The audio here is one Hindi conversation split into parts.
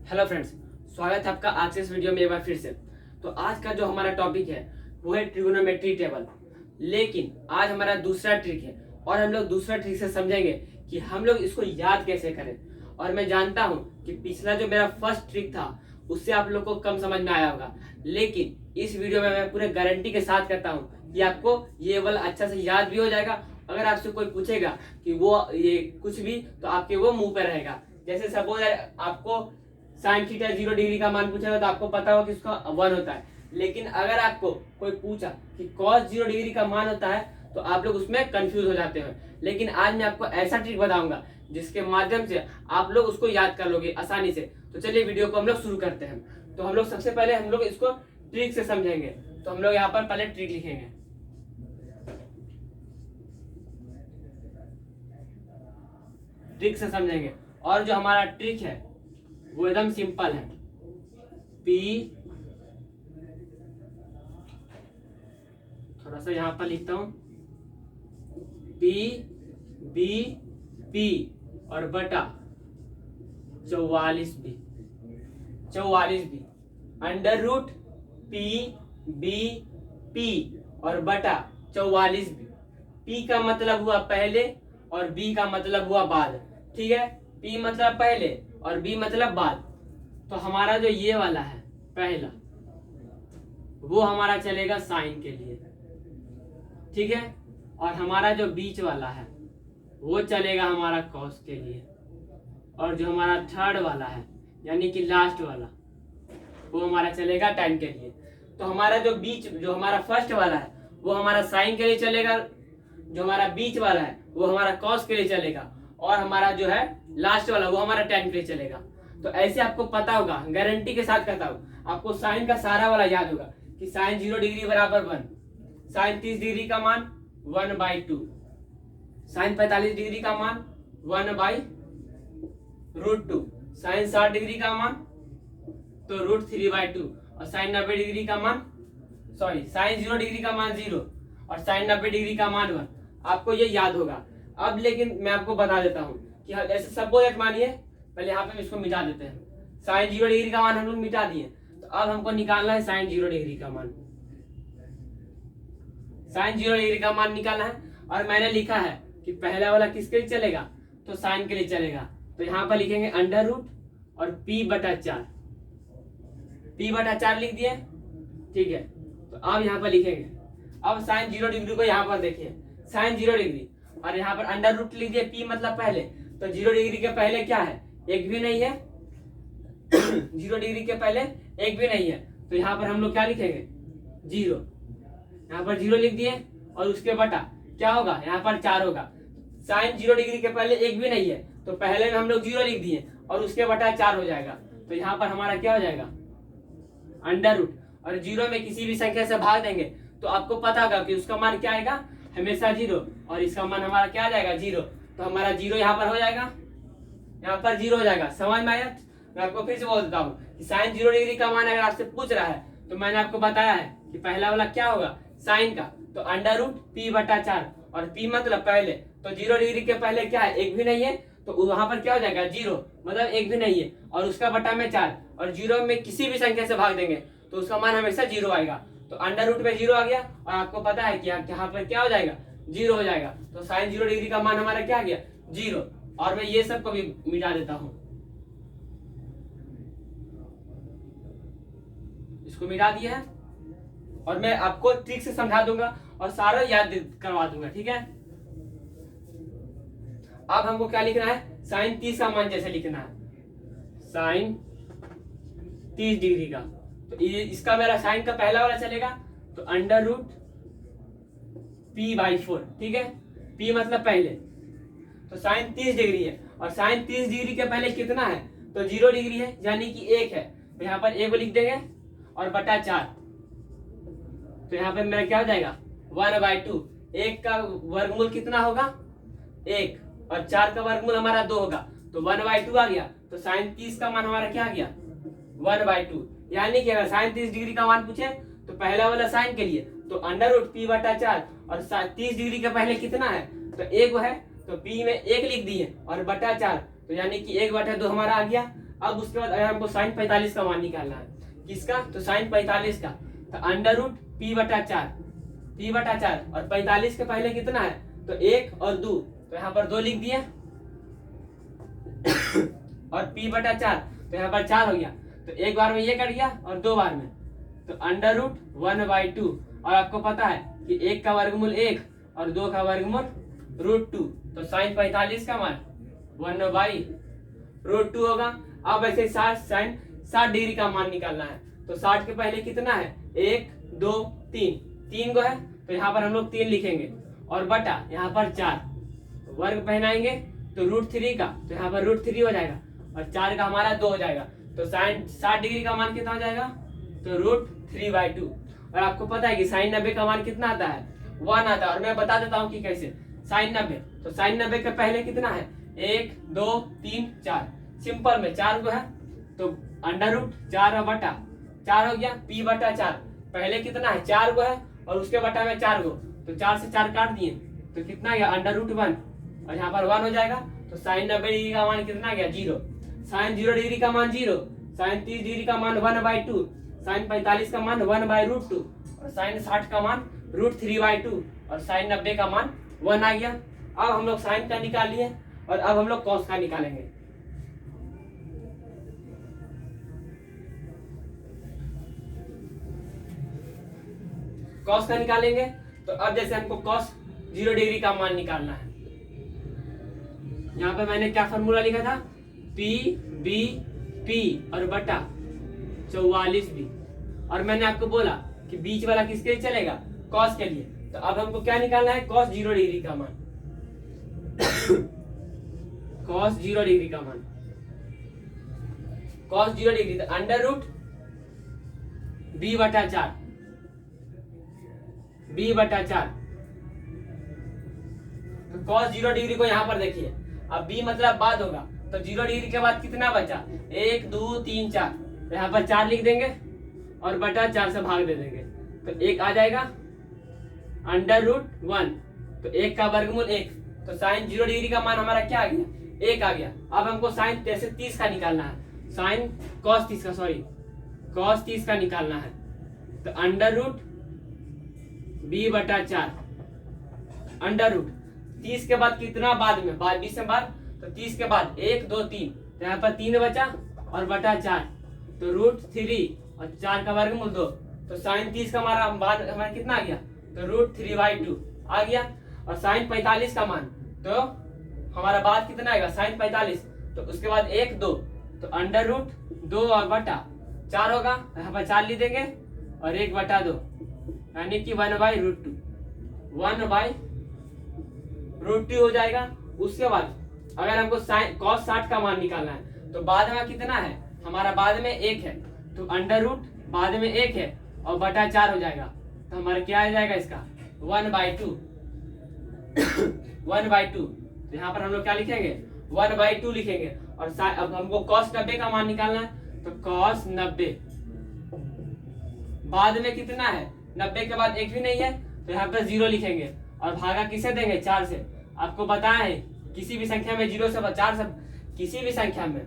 हेलो फ्रेंड्स, स्वागत है आपका आज के इस वीडियो में एक बार फिर से। तो आज का जो हमारा टॉपिक है वो है ट्रिगोनोमेट्री टेबल। लेकिन आज हमारा दूसरा ट्रिक है और हम लोग दूसरा ट्रिक से समझेंगे कि हम लोग इसको याद कैसे करें। और मैं जानता हूं कि पिछला जो मेरा फर्स्ट ट्रिक था उससे आप लोग को कम समझ में आया होगा, लेकिन इस वीडियो में मैं पूरे गारंटी के साथ कहता हूँ कि आपको ये वाला अच्छा से याद भी हो जाएगा। अगर आपसे कोई पूछेगा कि वो ये कुछ भी, तो आपके वो मुंह पे रहेगा। जैसे सपोज आपको साइन थीटा 0 डिग्री का मान पूछेगा तो आपको पता होगा कि उसका 1 होता है। लेकिन अगर आपको कोई पूछा कि cos 0 डिग्री का मान होता है तो आप लोग उसमें कंफ्यूज हो जाते हैं। लेकिन आज मैं आपको ऐसा ट्रिक बताऊंगा जिसके माध्यम से आप लोग उसको याद कर लोगे आसानी से। तो चलिए वीडियो को हम लोग शुरू करते हैं। तो हम लोग सबसे पहले हम लोग इसको ट्रिक से समझेंगे। तो हम लोग यहाँ पर पहले ट्रिक लिखेंगे। ट्रिक से समझेंगे और जो हमारा ट्रिक है वो एकदम सिंपल है। P, थोड़ा सा यहां पर लिखता हूं, P B P और बटा 44 B under root P B P और बटा 44 B। P का मतलब हुआ पहले और B का मतलब हुआ बाद। ठीक है, P मतलब पहले और B मतलब बाद। तो हमारा जो ये वाला है पहला, वो हमारा चलेगा साइन के लिए। ठीक है, और हमारा जो बीच वाला है वो चलेगा हमारा कॉस के लिए। और जो हमारा थर्ड वाला है यानी कि लास्ट वाला, वो हमारा चलेगा tan के लिए। तो हमारा जो बीच, जो हमारा फर्स्ट वाला है वो हमारा साइन के लिए चलेगा, जो हमारा बीच वाला है वो हमारा कॉस के लिए चलेगा, और हमारा जो है लास्ट वाला वो हमारा tan के लिए चलेगा। तो ऐसे आपको पता होगा, गारंटी के साथ कहता हूं, आपको साइन का सारा वाला याद होगा कि साइन 0 डिग्री बराबर 1, साइन 30 डिग्री का मान 1/2, साइन 45 डिग्री का मान 1/√2, साइन 60 डिग्री का मान तो √3/2, और साइन 90 डिग्री का मान साइन 0 डिग्री का मान 0 और साइन 90 डिग्री का मान 1। आपको ये याद होगा। अब लेकिन मैं आपको बता देता हूँ कि ऐसे सपोज मानिए, पहले यहाँ पे हम इसको मिटा देते हैं। साइन 0 डिग्री का मान हम लोग मिटा दिए, तो अब हमको निकालना है साइन 0 डिग्री का मान। साइन 0 डिग्री का मान निकालना है, और मैंने लिखा है कि पहला वाला किसके लिए चलेगा, तो साइन के लिए चलेगा। तो यहाँ पर लिखेंगे अंडर रूट और P/4, P/4 लिख दिए। ठीक है, तो अब यहाँ पर लिखेंगे, अब साइन 0 डिग्री को यहाँ पर देखिए, साइन 0 डिग्री और यहाँ पर अंडर रूट लिख दिए। P मतलब पहले, तो 0 डिग्री के पहले क्या है, एक भी नहीं है। 0 डिग्री के पहले एक भी नहीं है, तो यहाँ पर हम लोग क्या लिखेंगे, 0। यहाँ पर 0 लिख दिए और उसके बटा क्या होगा, यहाँ पर 4 होगा। साइन 0 डिग्री के पहले एक भी नहीं है, तो पहले में हम लोग 0 लिख दिए और उसके बटा 4 हो जाएगा। तो यहाँ पर हमारा क्या हो जाएगा, अंडर रूट, और 0 में किसी भी संख्या से भाग देंगे तो आपको पता होगा कि उसका मान क्या आएगा, हमेशा 0, और इसका मान हमारा क्या आ जाएगा, 0। तो हमारा 0 यहाँ पर हो जाएगा, यहाँ पर 0 हो जाएगा। समझ में आया? मैं आपको फिर से बोल देता हूँ कि साइन 0 डिग्री का मान अगर आपसे पूछ रहा है तो मैंने आपको बताया है कि पहला वाला क्या होगा, साइन का, तो अंडर रूट P/4, और P मतलब पहले, तो 0 डिग्री के पहले क्या है, एक भी नहीं है, तो वहां पर क्या हो जाएगा, 0 मतलब एक भी नहीं है, और उसका बटा में 4, और 0 में किसी भी संख्या से भाग देंगे तो उसका मान हमेशा 0 आएगा। तो अंडर रूट में 0 आ गया, और आपको पता है कि यहाँ पर क्या हो जाएगा, 0 हो जाएगा। तो साइन 0 डिग्री का मान हमारा क्या आ गया, 0। और मैं ये सब को भी मिटा देता हूं, इसको मिटा दिया है, और मैं आपको ट्रिक से समझा दूंगा और सारा याद करवा दूंगा। ठीक है, अब हमको क्या लिखना है, साइन 30 का मान जैसे लिखना है, साइन 30 डिग्री का, तो इसका मेरा साइन का पहला वाला चलेगा, तो अंडर रूट P/4। ठीक है, P मतलब पहले, तो साइन 30 डिग्री है, और साइन 30 डिग्री के पहले कितना है, तो 0 डिग्री है यानी कि 1 है, तो यहाँ पर 1 लिख देंगे और बटा 4, तो यहाँ पे मेरा क्या हो जाएगा, 1/2। 1 का वर्गमूल कितना होगा, 1, और 4 का वर्गमूल हमारा 2 होगा, तो 1/2 आ गया। तो साइन 30 का मान हमारा क्या आ गया, 1/2। यानी कि अगर साइन 30 डिग्री का मान पूछे तो पहला वाला साइन के लिए तो अंडर रूट P/4, और 30 डिग्री के पहले कितना है, तो 1 है, तो P में 1 लिख दिए और बटा 4, तो यानी कि 1/2 हमारा आ गया। अब उसके बाद अगर हमको साइन 45 का मान निकालना है, किसका, तो साइन 45 का, तो अंडर रूट पी बटा 4 और 45 के पहले कितना है, तो 1 और 2, तो यहाँ पर 2 लिख दिया और p बटा 4, तो यहाँ पर 4 हो गया, तो एक बार में ये कट गया और 2 बार में, तो अंडर रूट 1/2। और आपको पता है कि 1 का वर्गमूल 1 और 2 का वर्गमूल √2, तो साइन 45 का मान 1/√2 होगा। अब ऐसे साइन 60 डिग्री का मान निकालना है, तो 60 के पहले कितना है, 1 2 3 को है, तो यहाँ पर हम लोग 3 लिखेंगे और बटा यहाँ पर 4, वर्ग पहनाएंगे तो √3 का, तो यहाँ पर √3 हो जाएगा और 4 का हमारा 2 हो जाएगा, तो साइन 60 डिग्री का मान कितना हो जाएगा, तो √3/2। और आपको पता है कि साइन 90 का मान कितना आता है, 1 आता है। और मैं बता देता हूँ कि कैसे, साइन 90, तो साइन 90 के पहले कितना है, 1 2 3 4, सिंपल में 4 को है, तो अंडर रूट 4 और बटा 4 हो गया, p बटा 4, पहले कितना है, 4 को है और उसके बटा में 4 को, तो 4 से 4 काट दिए, तो कितना गया, अंडर रूट 1, और यहाँ पर 1 हो जाएगा, तो साइन 90 डिग्री का मान कितना गया, 0, साइन 0 डिग्री का मान 0, साइन 30 डिग्री का मान 1/2, साइन 45 का मान 1/√2 और साइन 60 का मान √3/2 और साइन 90 का मान 1 आ गया। अब हम लोग साइन का निकाल लिए और अब हम लोग कॉस का निकालेंगे। कॉस का निकालेंगे, तो अब जैसे हमको कॉस 0 डिग्री का मान निकालना है, यहाँ पे मैंने क्या फॉर्मूला लिखा था, p और बटा 44b, और मैंने आपको बोला कि बीच वाला किसके लिए चलेगा, कॉस के लिए। तो अब हमको क्या निकालना है, कॉस 0 डिग्री का मान कॉस 0 डिग्री का मान, कॉस 0 डिग्री, तो अंडर रूट b बटा 4, तो कॉस 0 डिग्री को यहाँ पर देखिए, अब b मतलब बाद होगा, तो 0 डिग्री के बाद कितना बचा, 1 2 3 4, तो यहाँ पर 4 लिख देंगे और बटा 4 से भाग दे देंगे, तो 1 आ जाएगा, अंडर रूट 1, तो 1 का वर्गमूल 1, तो साइन 0 डिग्री का मान हमारा क्या आ गया, 1 आ गया। अब हमको साइन जैसे 30 का निकालना है, साइन कॉस 30 का निकालना है, तो अंडर रूट b बटा 4, अंडर रूट 30 के बाद कितना बाद में, 20 में बाद, तो 30 के बाद 1 2 3, तो यहाँ पर 3 बचा और बटा 4, तो √3 और 4 का वर्गमूल 2, तो साइन 30 का हमारा कितना आ गया, तो √3/2 आ गया। और साइन 45 का मान, तो हमारा बाद कितना आएगा, साइन 45, तो उसके बाद 1 2, तो अंडर रूट 2 और बटा 4 होगा, यहाँ पर 4 लिख देंगे और 1 बटा 2, यानी कि 1/√2, 1/√2 हो जाएगा। उसके बाद अगर हमको साइन कॉस 60 का मान निकालना है, तो बाद में कितना है, हमारा बाद में 1 है, तो अंडर रूट बाद में 1 है और बटा 4 हो जाएगा, तो हमारा क्या आ जाएगा इसका 1/2 तो यहाँ पर हम लोग क्या लिखेंगे, 1/2 लिखेंगे। और अब हमको cos 90 का मान निकालना है, तो cos 90 बाद में कितना है, 90 के बाद 1 भी नहीं है, तो यहाँ पर 0 लिखेंगे और भागा किसे देंगे, 4 से। आपको पता है किसी भी संख्या में 0 से 4 से, किसी भी संख्या में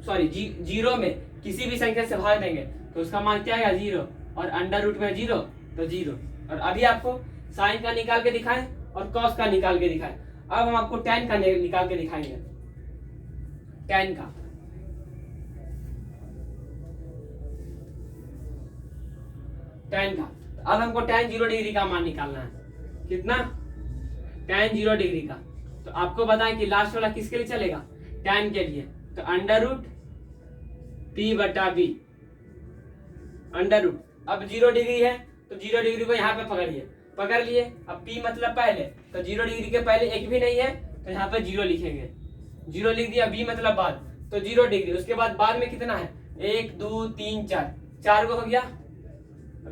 सॉरी 0 में किसी भी संख्या से भाग देंगे तो उसका मान क्या आएगा, 0, और अंडर रूट में 0 तो 0। और अभी आपको साइन का निकाल के दिखाएं और कॉस का निकाल के दिखाएं। अब हम आपको tan का निकाल के दिखाएंगे, tan का। अब हमको tan 0 डिग्री का मान निकालना है, कितना, tan 0 डिग्री का। तो आपको बताएं कि लास्ट वाला किसके लिए चलेगा, tan के लिए, तो अंडर रूट p बटा b, अंडर रूट। अब 0 डिग्री है तो 0 डिग्री को यहाँ पे पकड़ लिए। अब p मतलब पहले, तो 0 डिग्री के पहले 1 भी नहीं है, तो यहाँ पे 0 लिखेंगे, 0 लिख दिया। b मतलब बाद, तो 0 डिग्री, उसके बाद में कितना है, 1 2 3 4 को हो गया,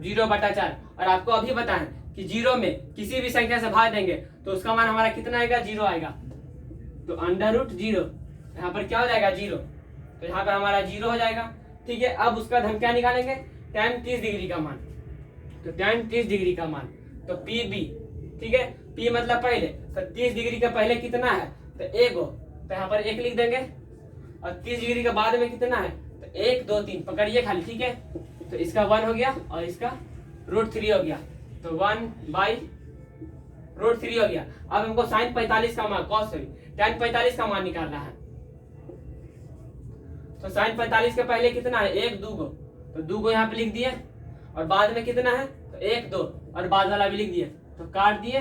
0 बटा 4। और आपको अभी बताएं कि 0 में किसी भी संख्या से भाग देंगे तो उसका मान हमारा कितना आएगा, 0 आएगा, तो अंडर रूट 0, यहाँ पर क्या हो जाएगा, 0, तो यहाँ पर हमारा 0 हो जाएगा। ठीक है, अब उसका हम क्या निकालेंगे, tan 30 डिग्री का मान, तो tan 30 डिग्री का मान, तो PB, ठीक है, P मतलब पहले, तो 30 डिग्री का पहले कितना है, तो 1 हो, तो यहाँ पर 1 लिख देंगे, और 30 डिग्री के बाद में कितना है, तो 1 2 3 पकड़िए खाली, ठीक है। तो इसका 1 हो गया और इसका √3 हो गया, तो 1/√3 हो गया। अब हमको sin 45 का मान, tan 45 का मान निकालना है। तो sin 45 के पहले कितना है, 1 2 गो, तो 2 गो यहाँ पे लिख दिए, और बाद में कितना है, तो 1 2, और बाद वाला भी लिख दिए, तो काट दिए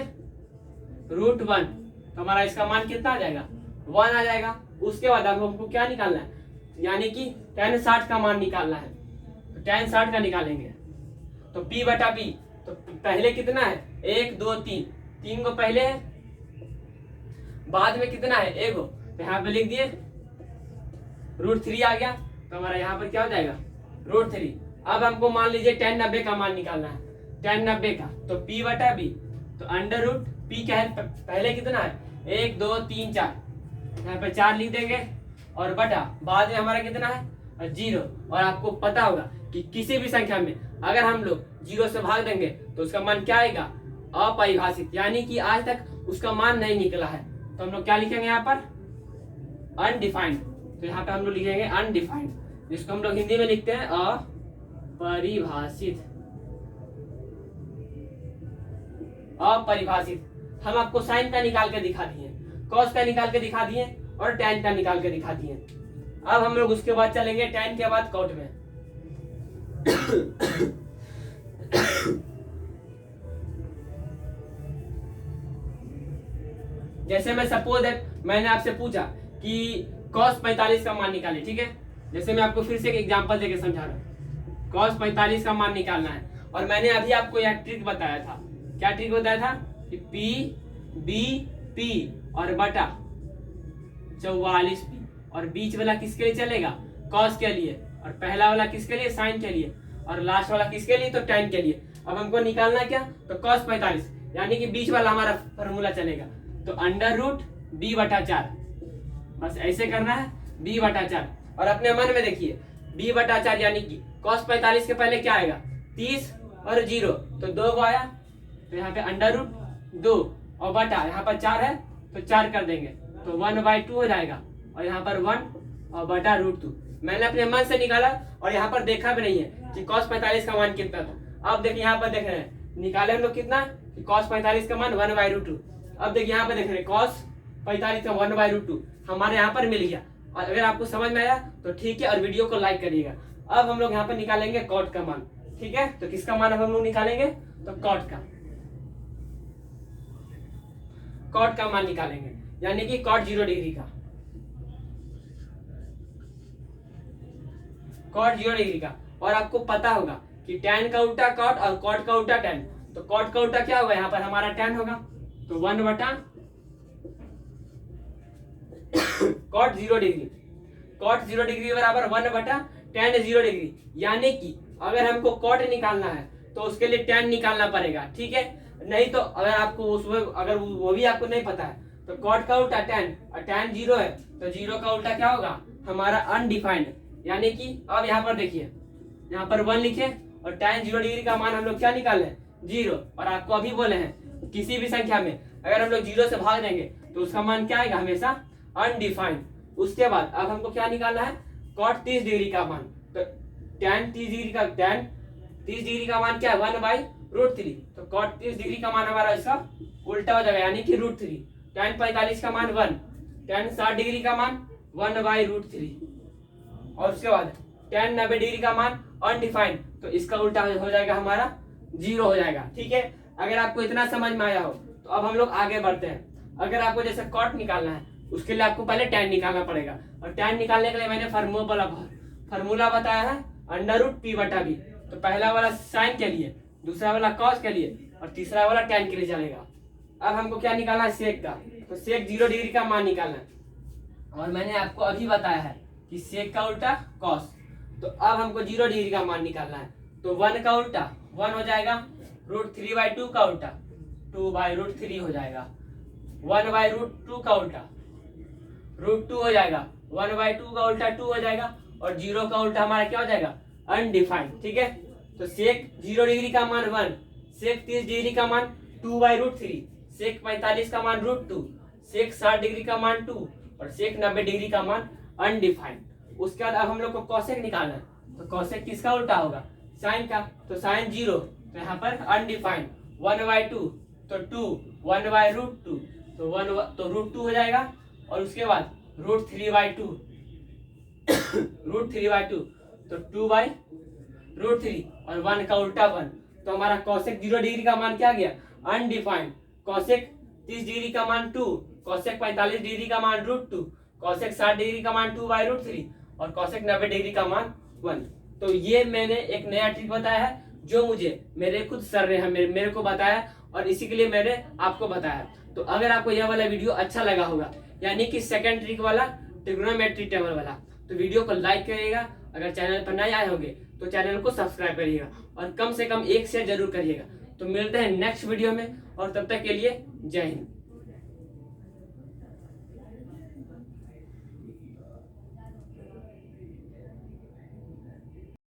√1, तो हमारा इसका मान कितना आ जाएगा, 1 आ जाएगा। उसके बाद अब हमको क्या निकालना है, यानी कि tan 60 का मान निकालना है, तो tan 60 का निकालेंगे। तो P बटा P, तो पहले कितना है, 1 2 3, 3 को पहले है, बाद में कितना है, 1 गो, तो यहाँ पे लिख दिए √3 आ गया, तो हमारा यहाँ पर क्या हो जाएगा, √3। अब हमको मान लीजिए tan 90 का मान निकालना है, tan 90 का, तो P बटा B, तो √P क्या है, पहले कितना है, 1 2 3 4, यहाँ पे 4 लिख देंगे, और बटा बाद में हमारा कितना है, 0। और आपको पता होगा कि किसी भी संख्या में अगर हम लोग 0 से भाग देंगे तो उसका मान क्या आएगा, अपरिभाषित, यानी कि आज तक उसका मान नहीं निकला है। तो हम लोग क्या लिखेंगे यहाँ पर, अनडिफाइंड। तो यहाँ पे हम लोग लिखेंगे अनडिफाइंड, जिसको हम लोग हिंदी में लिखते हैं अपरिभाषित। अपरिभाषित। हम आपको साइन का निकाल के दिखा दिए, कॉस का निकाल के दिखा दिए, और टैन का निकाल के दिखा दिए। अब हम लोग उसके बाद चलेंगे टैन के बाद कॉट में। जैसे मैं सपोज दैट मैंने आपसे पूछा कि cos 45 का मान निकाले, ठीक है। जैसे मैं आपको फिर से एक एग्जांपल देके समझा रहा हूँ, cos 45 का मान निकालना है, और मैंने अभी आपको यह ट्रिक बताया था। क्या ट्रिक बताया था कि P B P और बटा 44P, और बीच वाला किसके लिए चलेगा, cos के लिए, और पहला वाला किसके लिए, sin के लिए, और लास्ट वाला किसके लिए, तो tan के लिए। अब हमको निकालना क्या, तो cos 45, यानी कि बीच वाला हमारा फॉर्मूला चलेगा, तो √B बटा 4, बस ऐसे करना है, B बटा 4। और अपने मन में देखिए B बटा 4 यानी कि cos 45 के पहले क्या आएगा, 30 और 0, तो 2 को आया, तो यहाँ पे √2, और बटा यहाँ पर 4 है तो 4 कर देंगे, तो 1/2 हो जाएगा, और यहाँ पर 1 और बटा √2। मैंने अपने मन से निकाला, और यहाँ पर देखा भी नहीं है कि cos 45 का मान कितना था। अब देखिए यहाँ पर देख रहे हैं, निकाले हम लोग कितना, कि cos 45 का मान 1/2। अब देखिए यहाँ पर देख रहे हैं cos 45 का 1/2 हमारे यहाँ पर मिल गया। और अगर आपको समझ में आया तो ठीक है, और वीडियो को लाइक करिएगा। अब हम लोग यहाँ पर निकालेंगे कॉट का मान, ठीक है। तो किसका मान अब हम लोग निकालेंगे, तो कॉट का मान निकालेंगे, यानी कि cot 0 डिग्री का, cot 0 डिग्री का। और आपको पता होगा कि tan का उल्टा cot और cot का उल्टा tan, तो cot का उल्टा क्या होगा, यहाँ पर हमारा tan होगा, तो 1 बटा cot 0 डिग्री, cot 0 डिग्री बराबर 1 बटा tan 0 डिग्री। यानी कि अगर हमको cot निकालना है तो उसके लिए tan निकालना पड़ेगा, ठीक है। नहीं तो अगर आपको उसमें अगर वो भी आपको नहीं पता है, तो cot का उल्टा tan, और tan 0 है तो 0 का उल्टा क्या होगा, हमारा अनडिफाइंड। यानी कि अब यहाँ पर देखिए, यहाँ पर 1 लिखे, और tan 0 डिग्री का मान हम लोग क्या निकाल रहे हैं, 0। और आपको अभी बोले हैं किसी भी संख्या में अगर हम लोग 0 से भाग देंगे तो उसका मान क्या आएगा, हमेशा अनडिफाइंड। उसके बाद अब हमको क्या निकालना है, cot 30 डिग्री का मान, तो tan 30 डिग्री का मान क्या है, 1/√3। तो cot 30 डिग्री का मान हमारा इसका उल्टा हो जाएगा, यानी कि √3। tan 45 का मान 1, tan 60 डिग्री का मान 1/√3, और उसके बाद tan 90 डिग्री का मान अनडिफाइंड, तो इसका उल्टा हो जाएगा हमारा 0 हो जाएगा, ठीक है। अगर आपको इतना समझ में आया हो तो अब हम लोग आगे बढ़ते हैं। अगर आपको जैसे cot निकालना है उसके लिए आपको पहले tan निकालना पड़ेगा, और tan निकालने के लिए मैंने फार्मूला बताया है √P बटा B। तो पहला वाला sin के लिए, दूसरा वाला cos के लिए, और तीसरा वाला tan के लिए चलेगा। अब हमको क्या निकालना है, sec का, तो sec 0 डिग्री का मान निकालना है, और मैंने आपको अभी बताया है कि sec का उल्टा cos। तो अब हमको 0 डिग्री का मान निकालना है, तो 1 का उल्टा 1 हो जाएगा, √3/2 का उल्टा 2/√3 हो जाएगा, 1/√2 का उल्टा √2 हो जाएगा, 1/2 का उल्टा 2 हो जाएगा, और 0 का उल्टा हमारा क्या हो जाएगा, अनडिफाइंड, ठीक है। तो sec 0 डिग्री का मान 1, sec 30 डिग्री का मान 2/√3, sec 45 का मान √2, sec 60 डिग्री का मान 2, और sec 90 डिग्री का मान अनडिफाइंड। उसके बाद अब हम लोग को कॉसेक निकालना है, तो कॉसेक किसका उल्टा होगा, साइन का, तो साइन 0, तो यहाँ पर अनडिफाइंड 1/2, तो 2 1/√2, तो 1 तो √2 हो जाएगा, और उसके बाद √3/2 √3/2, तो 2/√3, और 1 का उल्टा 1, तो हमारा कॉसेक 0 डिग्री का मान क्या गया, अनडिफाइंड। कॉसेक 30 डिग्री का मान 2, कॉसेक 45 डिग्री का मान √2, कॉसेक 60 डिग्री का मान 2/√3, और कॉसेक 90 डिग्री का मान 1। तो ये मैंने एक नया ट्रिक बताया है जो मुझे मेरे खुद सर ने मेरे को बताया, और इसी के लिए मैंने आपको बताया। तो अगर आपको यह वाला वीडियो अच्छा लगा होगा, यानी कि सेकंड ट्रिक वाला ट्रिग्नोमेट्री टेबल वाला, तो वीडियो को लाइक करिएगा। अगर चैनल पर नए आए होंगे तो चैनल को सब्सक्राइब करिएगा, और कम से कम 1 शेयर जरूर करिएगा। तो मिलते हैं नेक्स्ट वीडियो में, और तब तक के लिए जय हिंद।